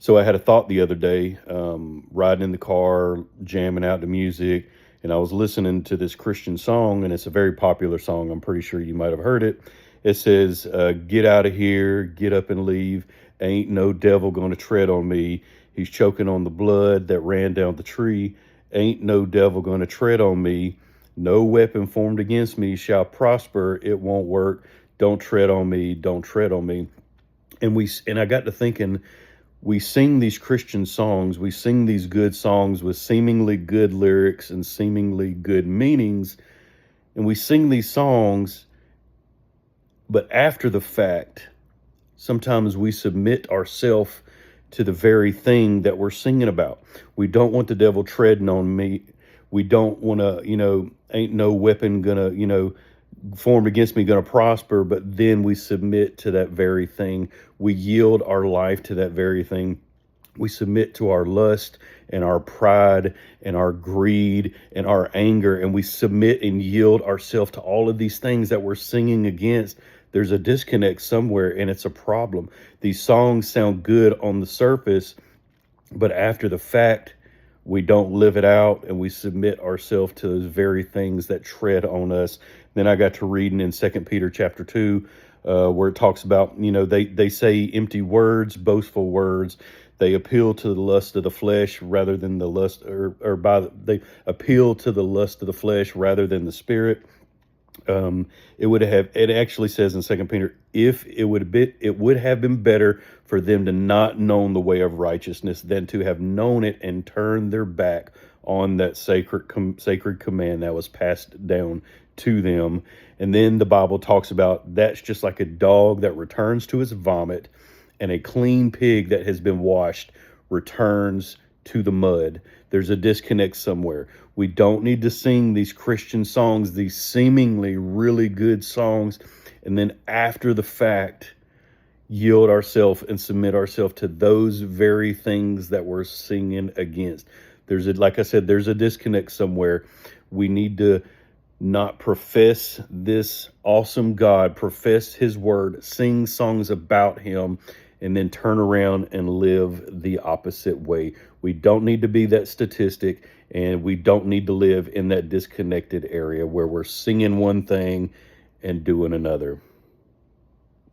So I had a thought the other day, riding in the car, jamming out to music, and I was listening to this Christian song, and it's a very popular song. I'm pretty sure you might have heard it. It says, "Get out of here, get up and leave. Ain't no devil gonna tread on me. He's choking on the blood that ran down the tree. Ain't no devil gonna tread on me. No weapon formed against me shall prosper. It won't work. Don't tread on me. Don't tread on me." And I got to thinking, we sing these Christian songs, we sing these good songs with seemingly good lyrics and seemingly good meanings, and we sing these songs, but after the fact, sometimes we submit ourselves to the very thing that we're singing about. We don't want the devil treading on me. We don't want to, ain't no weapon gonna, formed against me going to prosper, but then we submit to that very thing. We yield our life to that very thing. We submit to our lust and our pride and our greed and our anger, and we submit and yield ourselves to all of these things that we're singing against. There's a disconnect somewhere, and it's a problem. These songs sound good on the surface, but after the fact, we don't live it out, and we submit ourselves to those very things that tread on us. Then I got to reading in Second Peter chapter 2, where it talks about, they say empty words, boastful words. They appeal to the lust of the flesh rather than the lust, they appeal to the lust of the flesh rather than the spirit. It actually says in Second Peter, if it would have been better for them to not known the way of righteousness than to have known it and turned their back on that sacred command that was passed down to them. And then the Bible talks about that's just like a dog that returns to its vomit, and a clean pig that has been washed returns to the mud. There's a disconnect somewhere. We don't need to sing these Christian songs, these seemingly really good songs, and then after the fact, yield ourselves and submit ourselves to those very things that we're singing against. Like I said, there's a disconnect somewhere. We need to not profess this awesome God, profess his word, sing songs about him, and then turn around and live the opposite way. We don't need to be that statistic, and we don't need to live in that disconnected area where we're singing one thing and doing another.